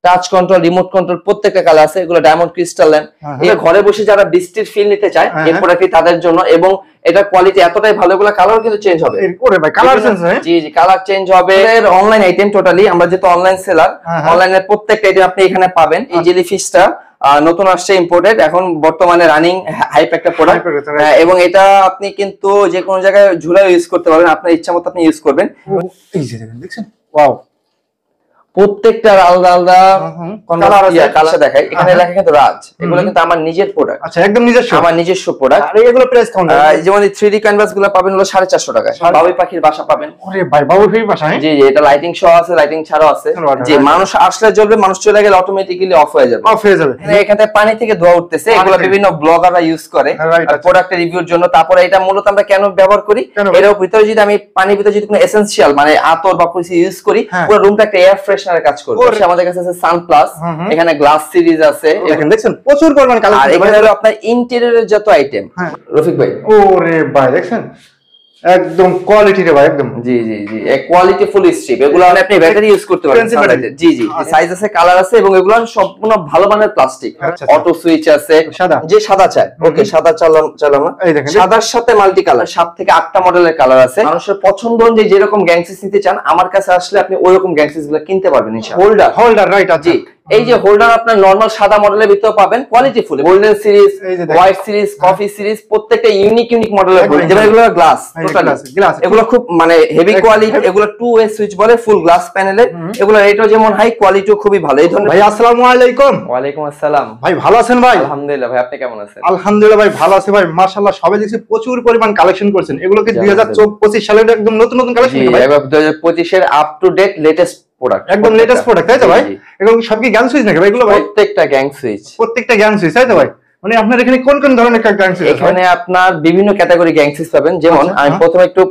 Touch control, remote control প্রত্যেকটা colour আছে। এগুলো ডায়মন্ড ক্রিস্টাল ল্যাম্প। এটা ঘরে বসে যারা বৃষ্টির ফিল নিতে চায় এই প্রোডাক্টটি তাদের জন্য, এবং এটা কোয়ালিটি এতটাই ভালো, এগুলো কালার কিন্তু চেঞ্জ হবে। ওরে ভাই কালার চেঞ্জ হয়? জি জি, কালার চেঞ্জ হবে। এর অনলাইন আইটেম টোটালি, আমরা যেহেতু অনলাইন সেলার, অনলাইনের প্রত্যেকটা আইটেম আপনি এখানে পাবেন। এই জেলিফিশটা নতুন আসছে, ইম্পোর্টেড, এখন বর্তমানে রানিং হাইপ একটা প্রোডাক্ট, এবং এটা আপনি কিন্তু যে কোনো জায়গায় ঝুলায় ইউজ করতে পারবেন, আপনার ইচ্ছা মতো আপনি ইউজ করবেন। এই যে দেখছেন, ওয়াও, প্রত্যেকটা আলাদা আলাদা কালার দেখায়। এখানে লেখা কিন্তু রাজ, এগুলো কিন্তু আমার নিজের প্রোডাক্ট। আচ্ছা, একদম নিজস্ব, আমার নিজস্ব প্রোডাক্ট। আর এগুলো প্রাইস কেমন? যেমন 3D ক্যানভাস গুলো পাবেন হলো 450 টাকায়। বাবুই পাখির বাসা পাবেন। ওরে ভাই, বাবুই পাখির বাসা? জি জি, এটা লাইটিং সহ আছে, লাইটিং ছাড়াও আছে। জি, মানুষ আসলে জ্বলবে, মানুষ চলে গেলে অটোমেটিক্যালি অফ হয়ে যাবে। অফ হয়ে যাবে। এখানে পানি থেকে ধোয়া উঠতেছে, এগুলো বিভিন্ন ব্লগাররা ইউজ করে প্রোডাক্টের রিভিউর জন্য। তারপরে এটা মূলত আমরা কেন ব্যবহার করি, এর ভিতরে যদি আমি পানির ভিতরে যদি কোনো এসেনশিয়াল মানে আতর বা কিছু ইউজ করি, পুরো রুমটা একটা এয়ার ফ্রেশনারের কাজ করবে। আমাদের কাছে আছে সানপ্লাস, এখানে গ্লাস সিরিজ আছে, দেখছেন প্রচুর পরিমাণ কালার। আর এখানে হলো আপনার ইন্টেরিয়রের যত আইটেম। রফিক ভাই, ওরে ভাই দেখছেন একদম কোয়ালিটি রে ভাই, একদম। জি জি জি, কোয়ালিটি ফুল স্ট্রিপ। এগুলো আপনি ব্যাটারি ইউজ করতে পারবেন। জি জি, সাইজ আছে, কালার আছে, এবং এগুলো সম্পূর্ণ ভালো মানের প্লাস্টিক। অটো সুইচ আছে, যে সাদা চায় ওকে সাদা চালাম না। সাদার সাথে মাল্টি কালার, 7 থেকে 8টা মডেলের কালার আছে। মানুষের পছন্দ অনুযায়ী যেরকম গ্যাংসিস নিতে চান, আমার কাছে আসলে আপনি ওইরকম গ্যাংসিস গুলো কিনতে পারবেন ইনশাআল্লাহ। হোল্ডার রাইট আছে। এই যে হোল্ডার আপনার নরমাল সাদা মডেলের ভিতরে পাবেন, quality full. Golden series, white series, coffee series, প্রত্যেকটা ইউনিক মডেলের। যেমন এগুলো গ্লাস, এগুলো খুব মানে হেভি কোয়ালিটি। এগুলো 2 ওয়ে সুইচ বলে, ফুল গ্লাস প্যানেলের। এগুলো রেটও যেমন হাই, কোয়ালিটিও খুবই ভালো। এই ধরনের। ভাই আসসালামু আলাইকুম। ওয়া আলাইকুম আসসালাম। ভাই ভালো আছেন ভাই? আলহামদুলিল্লাহ ভাই, আপনি কেমন আছেন? আলহামদুলিল্লাহ ভাই, ভালো আছি ভাই, মাশাআল্লাহ। সবাই দেখছি প্রচুর পরিমাণ কালেকশন করছেন। এগুলো কি 2025 সালের একদম নতুন নতুন কালেকশন ভাই? 2025 এর up to date latest product, একদম লেটেস্ট প্রোডাক্ট, তাই তো ভাই? এগুলো সব কি গ্যাং সুইচ নাকি ভাই? এগুলো ভাই প্রত্যেকটা গ্যাং সুইচ, প্রত্যেকটা গ্যাং সুইচ, তাই তো ভাই? মানে আপনার এখানে কোন কোন ধরনের গ্যাং সুইচ? এখানে আপনার বিভিন্ন ক্যাটাগরি গ্যাং সুইচ পাবেন। যেমন আমি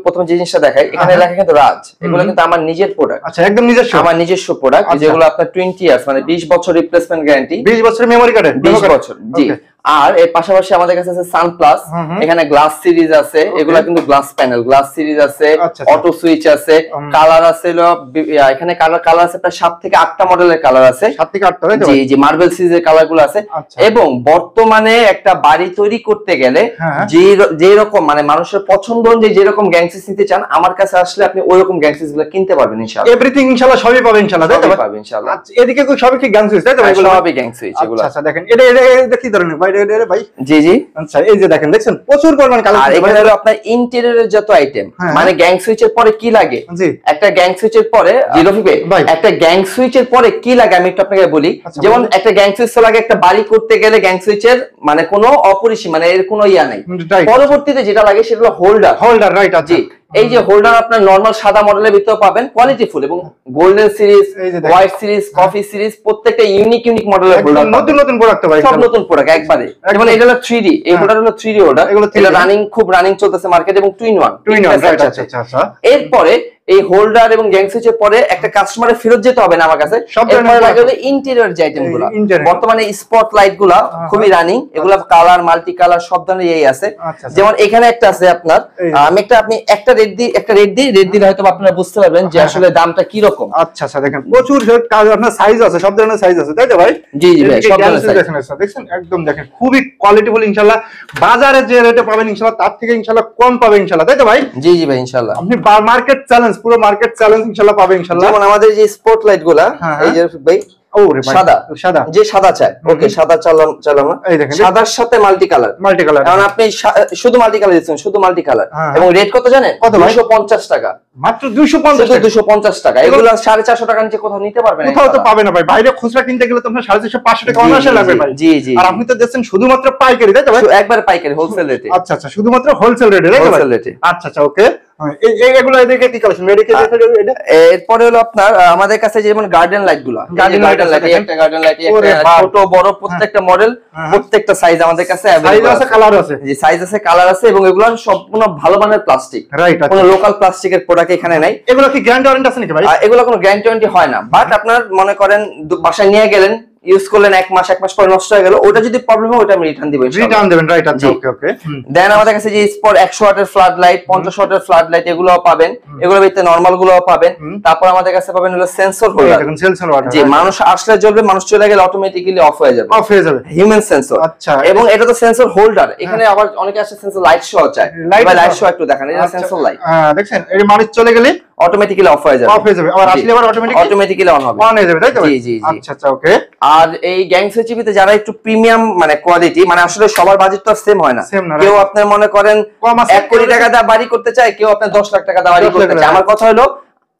প্রথম যে জিনিসটা দেখাই, এখানে লেখা কিন্তু রাজ, এগুলো কিন্তু আমার নিজের প্রোডাক্ট। আচ্ছা, একদম নিজস্ব, আমার নিজস্ব প্রোডাক্ট, যেগুলো আপনার 20 ইয়ার্স মানে 20 বছর রিপ্লেসমেন্ট গ্যারান্টি, 20 বছর মেমরি কার্ড, 20 বছর। জি। আর এর পাশাপাশি আমাদের কাছে আছে সানপ্লাস, এখানে গ্লাস সিরিজ আছে, এগুলা কিন্তু গ্লাস প্যানেল, গ্লাস সিরিজ আছে, অটো সুইচ আছে, কালার আছে, এখানে কালার আছে প্রায় 7 থেকে 8টা মডেলের কালার আছে। 7 থেকে 8টা, তাই তো? জি জি, মার্বেল সিরিজের কালার গুলো আছে। এবং বর্তমানে একটা বাড়ি তৈরি করতে গেলে যে রকম মানে মানুষের পছন্দ অনুযায়ী যেরকম গ্যাংসিস নিতে চান, আমার কাছে আসলে আপনি ওইরকম গ্যাংসিস গুলো কিনতে পারবেন ইনশাআল্লাহ। এভরিথিং ইনশাআল্লাহ সবই পাবেন ইনশাআল্লাহ, তাই তো? পাবেন ইনশাআল্লাহ। আচ্ছা, এদিকে কি সবই কি গ্যাং সুইচ, তাই তো? এগুলো সবই গ্যাং সুইচ এগুলো। আচ্ছা দেখেন, এটা কি ধরনের ভাই? ভাই জি জি, আচ্ছা, এই যে দেখেন, দেখছেন প্রচুর পরিমাণ কালার। আর এখানে হলো আপনার ইন্টেরিয়রের যত আইটেম, মানে গ্যাং সুইচের পরে কি লাগে। একটা গ্যাং সুইচের পরে একটা গ্যাং সুইচের পরে কি লাগে আমি একটু আপনাকে বলি। যেমন একটা গ্যাং সুইচ লাগে একটা বাড়ি করতে গেলে, গ্যাং সুইচের মানে কোনো অপরিসীম মানে এর কোনো ইয়া নেই। পরবর্তীতে যেটা লাগে সেটা হলো হোল্ডার রাইট আছে। এই যে হোল্ডার আপনার নরমাল সাদা মডেলের ভিতরে পাবেন, কোয়ালিটি ফুল, এবং golden series, white series, coffee series, প্রত্যেকটা ইউনিক মডেলের হোল্ডার। নতুন নতুন প্রোডাক্ট ভাই, সব নতুন প্রোডাক্ট একবারে। যেমন এটা হলো 3D, এই হোল্ডার হলো 3D হোল্ডার, এগুলো খুব রানিং চলতেছে মার্কেট, এবং টুইন ওয়ান। আচ্ছা, এরপরে এই হোল্ডার এবং গ্যাং সুইচের পরে একটা কাস্টমারের ফেরত যেতে হবে না আমার কাছে। এরপরে লাগে ইন্টেরিয়র যে আইটেম গুলো, বর্তমানে স্পট লাইট গুলা খুবই রানিং, এগুলা কালার মাল্টি কালার সব ধরনের এই আছে। যেমন এখানে একটা আছে আপনার, আমি আপনি একটা রেড দিলে হয়তো আপনারা বুঝতে পারবেন যে আসলে দামটা কি রকম। আচ্ছা দেখেন প্রচুর আপনার সাইজ আছে, সব ধরনের সাইজ আছে, তাই তো ভাই? জি জি ভাই, সব ধরনের সাইজ দেখেন, একদম দেখেন খুবই কোয়ালিটিফুল ইনশাআল্লাহ। বাজারে যে রেটে পাবেন ইনশাআল্লাহ তার থেকে ইনশাআল্লাহ কম পাবেন ইনশাআল্লাহ, তাই তো ভাই? জি জি ভাই, ইনশাআল্লাহ। আপনি মার্কেট চ্যালেঞ্জ, পুরো মার্কেট চ্যালেঞ্জ ইনশাআল্লাহ পাবেন ইনশাআল্লাহ। যেমন আমাদের যে স্পটলাইট গুলা, এই যে ভাই সাদা, যে সাদা চায় ওকে সাদা চালাম না। সাদার সাথে মাল্টি কালার, কারণ আপনি শুধু মাল্টি কালার দিচ্ছেন, শুধু মাল্টি কালার। এবং রেট কত জানেন? 250 টাকা মাত্র। 250 টাকা। এগুলো 450 টাকা নিচে কোথাও নিতে পারবেন না, কোথাও তো পাবে না ভাই। বাইরে খুচরা কিনতে গেলে তো আপনার 450-500 টাকা অনায়াসে লাগবে ভাই। জি জি, আর আপনি তো দিচ্ছেন শুধুমাত্র পাইকারি, তাই তো ভাই? একবারে পাইকারি, হোলসেল রেটে। আচ্ছা শুধুমাত্র হোলসেল রেটে, হোলসেল রেটে। আচ্ছা ওকে। এগুলো এদিকে কি কালেকশন? এরপরে হলো আপনার আমাদের কাছে যেমন গার্ডেন লাইট গুলো, গার্ডেন লাইট একটা গার্ডেন লাইট, ছোট বড় প্রত্যেকটা মডেল, প্রত্যেকটা সাইজ আমাদের কাছে अवेलेबल আছে, কালার আছে। জি, সাইজ আছে, কালার আছে, এবং এগুলো সম্পূর্ণ ভালো মানের প্লাস্টিক, কোনো লোকাল প্লাস্টিকের প্রোডাক্ট এখানে নাই। এগুলো কি গ্যারান্টি ওয়ারেন্টি আছে নাকি ভাই? এগুলো কোনো গ্যারান্টি ওয়ারেন্টি হয় না, বাট আপনার মনে করেন বাসায় নিয়ে গেলেন, ইউজ করলেন 1 মাস পরে নষ্ট হয়ে গেল, ওটা যদি প্রবলেম হয় ওটা আমি রিটার্ন দিব ইনশাআল্লাহ। রিটার্ন দিবেন, রাইট? আচ্ছা, ওকে ওকে। দেন আমাদের কাছে যে স্পট 100 ওয়াটের ফ্লাড লাইট, 50 ওয়াটের ফ্লাড লাইট এগুলোও পাবেন, এগুলোর ভিতরে নরমাল গুলোও পাবেন। তারপর আমাদের কাছে পাবেন হলো সেন্সর হোল্ডার, দেখুন সেন্সর ওয়াটার, যে মানুষ আসলে জ্বলবে, মানুষ চলে গেলে অটোমেটিক্যালি অফ হয়ে যাবে, হিউম্যান সেন্সর। আচ্ছা, এবং এটা তো সেন্সর হোল্ডার, এখানে আবার অনেকে আসে সেন্সর লাইট শো চায়, লাইট শো একটু দেখান, এটা সেন্সর লাইট। দেখছেন এই মানুষ চলে গেলে অটোমেটিক্যালি অফ হয়ে যাবে, আবার আসলে আবার অটোমেটিক্যালি অন হবে, অন হয়ে যাবে, তাই তো? জি জি। আচ্ছা আচ্ছা, ওকে। আর এই গ্যাংস চিপিতে যারা একটু প্রিমিয়াম মানে কোয়ালিটি, মানে আসলে সবার বাজেট তো সেম হয় না, কেউ আপনার মনে করেন 1 কোটি টাকা দিয়ে বাড়ি করতে চায়, কেউ আপনার 10 লাখ টাকা দিয়ে বাড়ি করতে চায়। আমার কথা হলো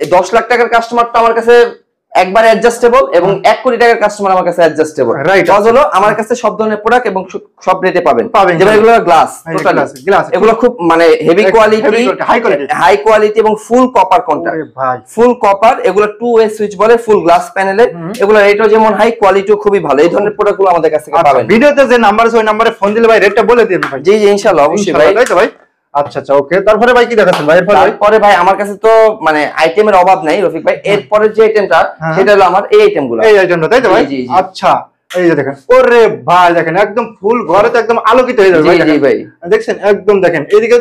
10 লাখ টাকার কাস্টমারটা আমার কাছে একবার অ্যাডজাস্টেবল, এবং 1 কোটি টাকার কাস্টমার আমার কাছে অ্যাডজাস্টেবল। কজ হলো আমার কাছে সব ধরনের প্রোডাক্ট এবং সব রেটে পাবেন। যেমন এগুলো গ্লাস, টোটালি এগুলো খুব মানে হেভি কোয়ালিটি, হাই কোয়ালিটি এবং ফুল কপার কন্টাক্ট, ফুল কপার, এগুলো 2 ওয়ে সুইচ বলে, ফুল গ্লাস প্যানেলের, এগুলো রেটও যেমন হাই, কোয়ালিটিও খুবই ভালো। এই ধরনের প্রোডাক্টগুলো আমাদের কাছে পাবেন। ভিডিওতে যে নাম্বার আছে ওই নম্বরে ফোন দিলে ভাই রেটটা বলে দিন ভাই। জি জি ইনশাআল্লাহ, অবশ্যই ভাই, তাই তো ভাই? আচ্ছা আচ্ছা, ওকে। তারপরে ভাই কি দেখাচ্ছেন ভাই? তারপরে ভাই আমার কাছে তো মানে আইটেমের অভাব নাই রফিক ভাই, এরপরে যে আইটেমটা সেটা হলো আমার এই আইটেমগুলো, এই আইটেমটা, তাই তো ভাই? আচ্ছা, এই যে দেখেন, ওরে ভাই দেখেন একদম ফুল ঘরে তো একদম আলোকিত হয়ে যাবে ভাই। জি ভাই দেখছেন, একদম দেখেন এইদিকে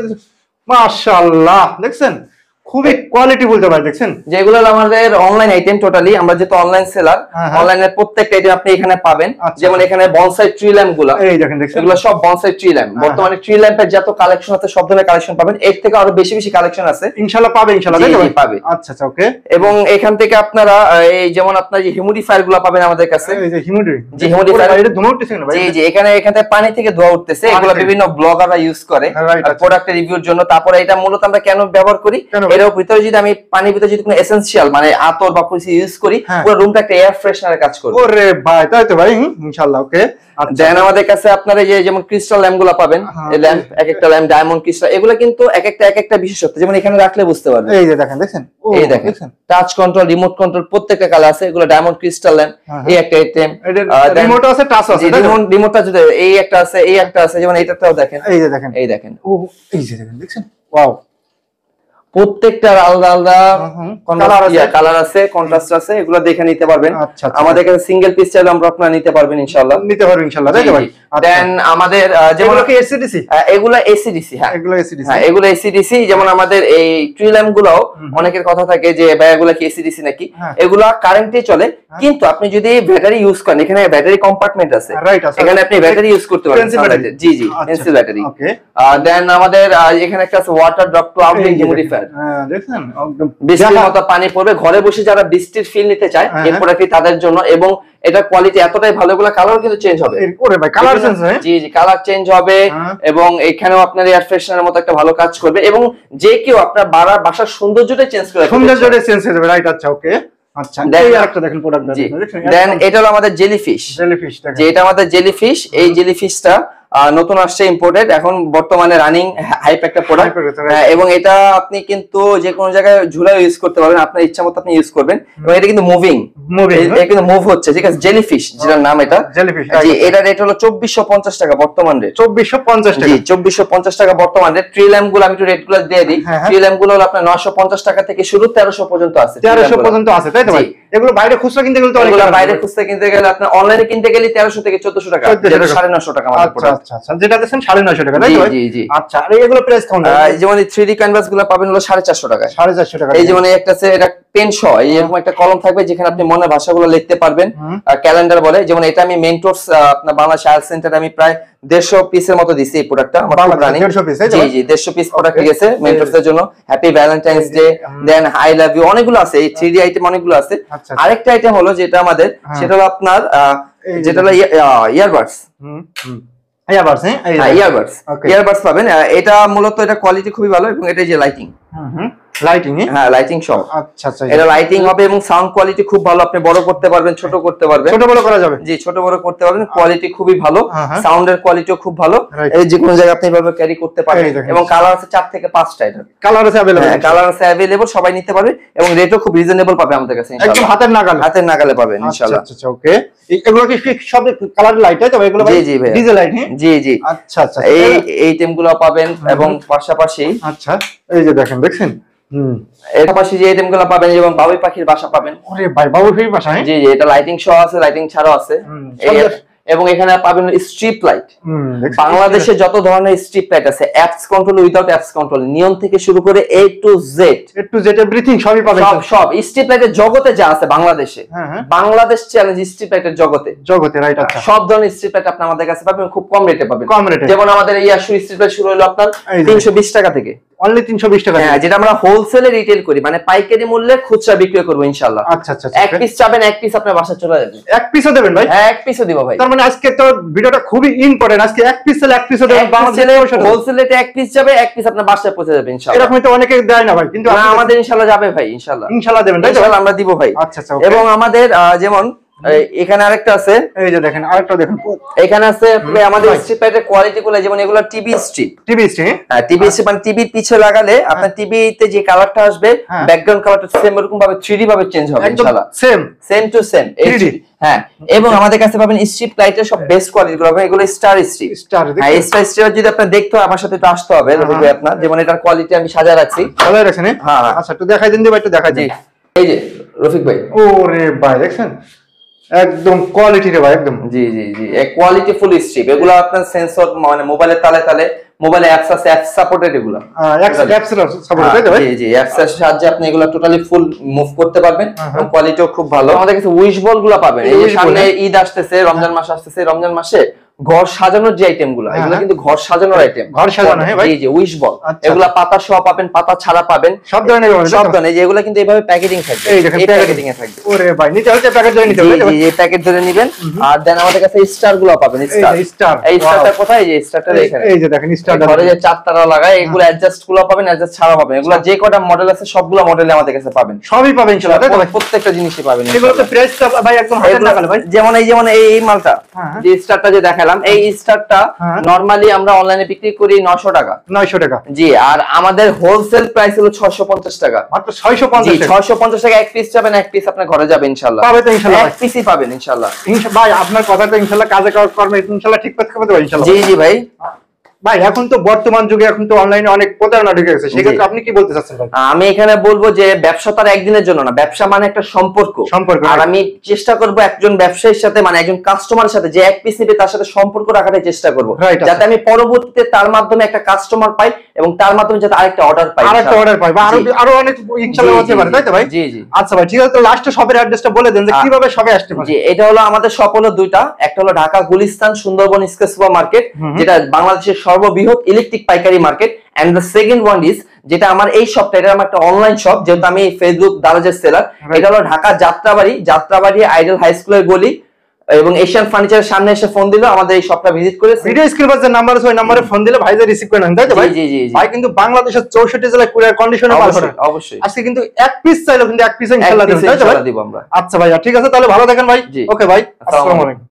মাশাআল্লাহ, দেখছেন খুবই কোয়ালিটি বলতে ভাই, দেখছেন যেগুলো আমাদের অনলাইন আইটেম টোটালি, আমরা যেহেতু অনলাইন সেলার, অনলাইনের প্রত্যেকটা আইটেম আপনি এখানে পাবেন। যেমন এখানে বনসাই ট্রি ল্যাম্প গুলো, এই দেখেন, এগুলো সব বনসাই ট্রি ল্যাম্প। বর্তমানে ট্রি ল্যাম্পের যত কালেকশন আছে সব ধরনের কালেকশন পাবেন, এর থেকে আরো বেশি বেশি কালেকশন আছে ইনশাআল্লাহ পাবে, ইনশাআল্লাহ পাবে। আচ্ছা আচ্ছা, ওকে। এবং এখান থেকে আপনারা এই যেমন আপনার যে হিউমিডিফায়ার গুলো পাবেন আমাদের কাছে, এই যে হিউমিডিফায়ার, এটা ধোঁয়া উঠতেছে না ভাই? জি জি, এখানে পানি থেকে ধোঁয়া উঠতেছে, এগুলো বিভিন্ন ব্লগাররা ইউজ করে প্রোডাক্টের রিভিউর জন্য। তারপরে এটা মূলত আমরা কেন ব্যবহার করি, এর ভিতরে যদি আমি পানির ভিতরে যদি কোনো এসেনশিয়াল মানে আতর বা কিছু ইউজ করি, পুরো রুমটা একটা এয়ার ফ্রেশনারের কাজ করবে। ওরে ভাই, তাই তো ভাই, ইনশাআল্লাহ, ওকে। দেন আমাদের কাছে আপনারা যে যেমন ক্রিস্টাল ল্যাম্প গুলো পাবেন, এই ল্যাম্প এক একটা ল্যাম্প ডায়মন্ড ক্রিস্টাল, এগুলো কিন্তু এক একটা বিশেষত্ব, যেমন এখানে রাখলে বুঝতে পারবেন। এই যে দেখেন, দেখেন, এই দেখেন টাচ কন্ট্রোল, রিমোট কন্ট্রোল প্রত্যেকটা কালার আছে, এগুলো ডায়মন্ড ক্রিস্টাল ল্যাম্প, এই একটা আইটেম, রিমোট আছে, টাচ আছে, রিমোটটা যদি এই একটা আছে, এই একটা আছে, যেমন এইটাটাও দেখেন, এই যে দেখেন, এই দেখেন, ও এই যে দেখেন, দেখছেন, ওয়াও, প্রত্যেকটার আলাদা আলাদা কালার আছে, কন্ট্রাস্ট আছে, এগুলো দেখে নিতে পারবেন। আমাদের কাছে সিঙ্গেল পিস চাইলে আমরা আপনারা নিতে পারবেন ইনশাআল্লাহ, নিতে পারবেন ইনশাআল্লাহ, তাই তো ভাই? দেন আমাদের যেমন কি এসিডিসি, এগুলো এসিডিসি, হ্যাঁ এগুলো এসিডিসি, হ্যাঁ এগুলো এসিডিসি। যেমন আমাদের এই ট্রি ল্যাম্প গুলো অনেকের কথা থাকে যে ভাই এগুলো কি এসিডিসি নাকি, এগুলো কারেন্টে চলে, কিন্তু আপনি যদি ব্যাটারি ইউজ করেন, এখানে ব্যাটারি কম্পার্টমেন্ট আছে, এখানে আপনি ব্যাটারি ইউজ করতে পারবেন, জি জি এনসি ব্যাটারি। ওকে। দেন আমাদের এখানে একটা আছে water drop to outlet humidifier, দেখেন একদম বৃষ্টির মতো পানি পড়বে, ঘরে বসে যারা বৃষ্টির ফিল নিতে চায় এই প্রোডাক্টটি তাদের জন্য। এবং এটা কোয়ালিটি এতটাই ভালো, এগুলো কালার কিন্তু চেঞ্জ হবে, ওরে ভাই কালার চেঞ্জ হয়, জি জি কালার চেঞ্জ হবে, এবং এখানেও আপনার এয়ার ফ্রেশনারের মতো একটা ভালো কাজ করবে, এবং যে কেউ আপনার বাসার সৌন্দর্যটা চেঞ্জ করে, সৌন্দর্যটা চেঞ্জ হয়ে যাবে, রাইট? আচ্ছা, ওকে। আচ্ছা, এই আরেকটা দেখেন প্রোডাক্ট, দেন এটা হলো আমাদের জেলিফিশ, যে এটা আমাদের জেলিফিশ, এই জেলিফিশটা নতুন আসছে, ইম্পোর্টেড, এখন বর্তমানে রানিং হাইপ একটা প্রোডাক্ট, এবং এটা আপনি কিন্তু যে কোনো জায়গায় ঝুলায় ইউজ করতে পারবেন, আপনার ইচ্ছা মতো আপনি ইউজ করবেন, এবং এটা কিন্তু মুভিং, এটা কিন্তু মুভ হচ্ছে, ঠিক আছে? জেলিফিশ যেটার নাম, এটা জেলিফিশ, জি এটা রেট হলো 2450 টাকা বর্তমান রেট, 2450 টাকা, জি 2450 টাকা বর্তমান রেট। ট্রি ল্যাম্প গুলো আমি একটু রেট গুলো দিয়ে দিই, ট্রি ল্যাম্প গুলো হলো আপনার 950 টাকা থেকে শুরু, 1300 পর্যন্ত আছে, 1300 পর্যন্ত আছে, তাই তো ভাই? এগুলো বাইরে খুচরা কিনতে গেলে তো অনেক, বাইরে খুচরা কিনতে গেলে আপনার অনলাইনে কিনতে গেলে 1300 থেকে 1400 টাকা, যেটা 950 টাকা আমাদের প্রোডাক্ট। আচ্ছা আচ্ছা, যেটা দেখেন 950 টাকা, তাই তো? জি জি। আচ্ছা, আর এগুলো প্রাইস কেমন? যেমন এই 3D ক্যানভাস গুলো পাবেন হলো 450 টাকা, 450 টাকা। এই যেমন একটা আছে, এটা পেন সহ এরকম একটা কলম থাকবে, যেখানে আপনি মনের ভাষাগুলো লিখতে পারবেন, ক্যালেন্ডার বলে। যেমন এটা আমি মেন্টরস আপনার বাংলা সায়েন্স সেন্টারে আমি প্রায় 150 পিসের মতো দিছি এই প্রোডাক্টটা, আমার খুব রানিং, 150 পিস, জি জি 150 পিস প্রোডাক্ট গেছে মেন্টরস এর জন্য। Happy Valentine's Day, then I love you, অনেকগুলো আছে, এই 3D আইটেম অনেকগুলো আছে। আরেকটা আইটেম হলো যেটা আমাদের, সেটা হলো আপনার যেটা হলো ইয়ারবাডস, ইয়ারবাডস পাবেন। এটা মূলত এটা কোয়ালিটি খুবই ভালো, এবং এটা যে লাইটিং, লাইটিং, হ্যাঁ লাইটিং সব। আচ্ছা আচ্ছা, এটা লাইটিং হবে, এবং সাউন্ড কোয়ালিটি খুব ভালো, আপনি বড় করতে পারবেন, ছোট করতে পারবেন, ছোট বড় করা যাবে, জি ছোট বড় করতে পারবেন, কোয়ালিটি খুবই ভালো, সাউন্ডের কোয়ালিটিও খুব ভালো, এই যে কোনো জায়গায় আপনি এভাবে ক্যারি করতে পারবেন, এবং কালার আছে 4 থেকে 5টা, এটা কালার আছে अवेलेबल, হ্যাঁ কালার আছে अवेलेबल, সবাই নিতে পারবে, এবং রেটও খুব রিজনেবল পাবে আমাদের কাছে ইনশাআল্লাহ, একদম হাতের নাগালে পাবেন ইনশাআল্লাহ। আচ্ছা আচ্ছা, ওকে। এগুলো কি সব কালার লাইট, তাই তো? এগুলো জি জি ডিজেল লাইট, হ্যাঁ জি জি। আচ্ছা আচ্ছা, এই টেমগুলো পাবেন, এবং পাশাপাশি আচ্ছা এই যে দেখেন, দেখছেন এর পাশে যে আইটেম গুলো পাবেন যেমন বাবুই পাখির বাসা পাবেন। ওরে ভাই বাবুই পাখির বাসা, জি জি, এটা লাইটিং সহ আছে, লাইটিং ছাড়াও আছে। এবং এখানে পাবেন স্ট্রিপ লাইট। বাংলাদেশে যত ধরনের স্ট্রিপ লাইট আছে, apps control, without apps control, neon থেকে শুরু করে এ টু জেড এভরিথিং সবই পাবেন। সব স্ট্রিপ লাইটের জগতে যা আছে বাংলাদেশে, বাংলাদেশ চ্যালেঞ্জ স্ট্রিপ লাইটের জগতে রাইট। আচ্ছা, সব ধরনের স্ট্রিপ লাইট আপনি আমাদের কাছে পাবেন, খুব কম রেটে পাবেন। যেমন আমাদের এই ইয়াশু স্ট্রিপ লাইট শুরু হলো আপনার 320 টাকা থেকে, অনলি 320 টাকা। হ্যাঁ, যেটা আমরা হোলসেলে রিটেল করি, মানে পাইকারি মূল্যে খুচরা বিক্রি করব ইনশাআল্লাহ। আচ্ছা আচ্ছা, এক পিস চাবেন, এক পিস আপনার বাসায় চলে যাবে। এক পিসও দেবেন ভাই? হ্যাঁ, এক পিসও দিব ভাই। তার মানে আজকে তো ভিডিওটা খুবই ইম্পর্টেন্ট, আজকে এক পিস সেল এক পিসও দেবেন। বাংলাদেশে হোলসেলে এক পিস যাবে, এক পিস আপনার বাসায় পৌঁছে যাবে ইনশাআল্লাহ। এরকম তো অনেকে দেয় না ভাই, কিন্তু আমাদের ইনশাআল্লাহ যাবে ভাই, ইনশাআল্লাহ দেবেন, ইনশাআল্লাহ আমরা দিব ভাই। আচ্ছা আচ্ছা। এবং আমাদের যেমন এখানে আরেকটা আছে, এই যে দেখেন আরেকটা দেখেন, এখানে আছে আমাদের স্ট্রিপ লাইটের কোয়ালিটি গুলো, যেমন এগুলো টিভি স্ট্রিপ। হ্যাঁ, টিভি স্ট্রিপ মানে টিভির পিছে লাগালে আপনার টিভিতে যে কালারটা আসবে, ব্যাকগ্রাউন্ড কালারটা সেম এরকম ভাবে 3D ভাবে চেঞ্জ হবে ইনশাআল্লাহ, সেম টু সেম 3D। হ্যাঁ, এবং আমাদের কাছে পাবেন স্ট্রিপ লাইটের সব বেস্ট কোয়ালিটি গুলো, এগুলো স্টার স্ট্রিপ। হ্যাঁ, স্টার স্ট্রিপ যদি আপনি দেখতে হয় আমার সাথে একটু আসতে হবে ভাই আপনার। যেমন এটার কোয়ালিটি আমি সাজা রাখছি। সাজা রাখছেন? হ্যাঁ। আচ্ছা, একটু দেখাই দিন ভাই, একটু দেখাই দিন। এই যে রফিক ভাই, ওরে ভাই দেখছেন একদম কোয়ালিটি রে ভাই, একদম। জি জি জি, এক কোয়ালিটি ফুল স্ট্রিপ। এগুলো আপনার সেন্সর মানে মোবাইলের তালে তালে, মোবাইলে অ্যাপস আছে, অ্যাপস সাপোর্টেড এগুলো। অ্যাপস সাপোর্টেড ভাই। জি জি, অ্যাপস এর সাহায্যে আপনি এগুলো টোটালি ফুল মুভ করতে পারবেন, এবং কোয়ালিটিও খুব ভালো। আমাদের কাছে উইশ বল গুলো পাবেন। এই যে সামনে ঈদ আসতেছে, রমজান মাস আসতেছে, রমজান মাসে ঘর সাজানোর যে আইটেম গুলো, এগুলো কিন্তু ঘর সাজানোর আইটেম, ঘর সাজানো। হ্যাঁ ভাই, জি জি, উইশ বল। এগুলা পাতা সহ পাবেন, পাতা ছাড়া পাবেন, সব ধরনের সব ধরনের। এগুলো কিন্তু এইভাবে প্যাকেজিং থাকবে, এই দেখেন প্যাকেজিং এ থাকবে। ওরে ভাই, নিতে হলে প্যাকেট ধরে নিতে হবে। জি, এই প্যাকেট ধরে নেবেন। আর দেন আমাদের কাছে স্টার গুলো পাবেন। স্টার, এই স্টারটা কোথায়? এই যে স্টারটা এখানে, এই যে দেখেন স্টার। ঘরে যে চার তারা লাগায়, এগুলো অ্যাডজাস্ট গুলো পাবেন, অ্যাডজাস্ট ছাড়া পাবেন। এগুলো যে কটা মডেল আছে সবগুলো মডেলে আমাদের কাছে পাবেন, সবই পাবেন ইনশাআল্লাহ, প্রত্যেকটা জিনিসই পাবেন। এগুলো তো প্রাইস ভাই একদম হাতে লাগালে ভাই। যেমন এই মালটা, যে স্টারটা যে দেখালাম, এই স্টারটা নরমালি আমরা অনলাইনে বিক্রি করি 900 টাকা। 900 টাকা, জি। আর আমাদের হোলসেল প্রাইস হলো 650 টাকা, মাত্র 650 টাকা। 650 টাকা এক পিস যাবেন, এক পিস আপনার ঘরে যাবে ইনশাআল্লাহ। পাবে তো ইনশাআল্লাহ, এক পিসই পাবেন ইনশাআল্লাহ। ভাই আপনার কথাটা ইনশাআল্লাহ কাজে কর্মে ইনশাআল্লাহ ঠিক করতে হবে ইনশাআল্লাহ। জি জি ভাই। ভাই এখন তো বর্তমান যুগে এখন তো অনলাইনে অনেক প্রতারণা ঢুকে গেছে, সেক্ষেত্রে আপনি কি বলতে চাচ্ছেন ভাই? আমি এখানে বলবো যে ব্যবসা তো আর একদিনের জন্য না, ব্যবসা মানে একটা সম্পর্ক। আর আমি চেষ্টা করব একজন ব্যবসায়ীর সাথে, মানে একজন কাস্টমারের সাথে যে এক পিস নিবে তার সাথে সম্পর্ক রাখার চেষ্টা করব, যাতে আমি পরবর্তীতে তার মাধ্যমে একটা কাস্টমার পাই, এবং তার মাধ্যমে যাতে আরেকটা অর্ডার পাই, বা আরো অনেক ইনশাআল্লাহ হতে পারে, তাই তো ভাই? জি জি। আচ্ছা ভাই, ঠিক আছে, তো লাস্টে শপের অ্যাড্রেসটা বলে দেন যে কিভাবে সবে আসতে পারে। জি, এটা হলো আমাদের শপ হলো দুইটা, একটা হলো Dhaka Gulistan Sundarban square super market, যেটা বাংলাদেশের সর্ববৃহৎ ইলেকট্রিক পাইকারি market. And the second one is, যেটা আমার এই শপটা, এটা আমার একটা অনলাইন শপ, যেহেতু আমি ফেসবুক দারাজের সেলার। এটা হলো ঢাকা যাত্রাবাড়ি আইডল হাই স্কুলের গলি, এবং এশিয়ান ফার্নিচারের সামনে এসে ফোন দিলে আমাদের এই শপটা ভিজিট করে, ভিডিও স্ক্রিনে পাশে নাম্বার আছে, ওই নম্বরে ফোন দিলে ভাই যে রিসিভ করে নেন, তাই তো ভাই? জি জি জি। ভাই কিন্তু বাংলাদেশের 64 জেলায় কুরিয়ার কন্ডিশনে পাঠানো হবে অবশ্যই। আজকে কিন্তু এক পিস চাইলো, কিন্তু এক পিস ইনশাআল্লাহ দেব, তাই তো ভাই? দিব আমরা। আচ্ছা ভাই, ঠিক আছে, তাহলে ভালো থাকেন ভাই। ওকে ভাই, আসসালামু আলাইকুম।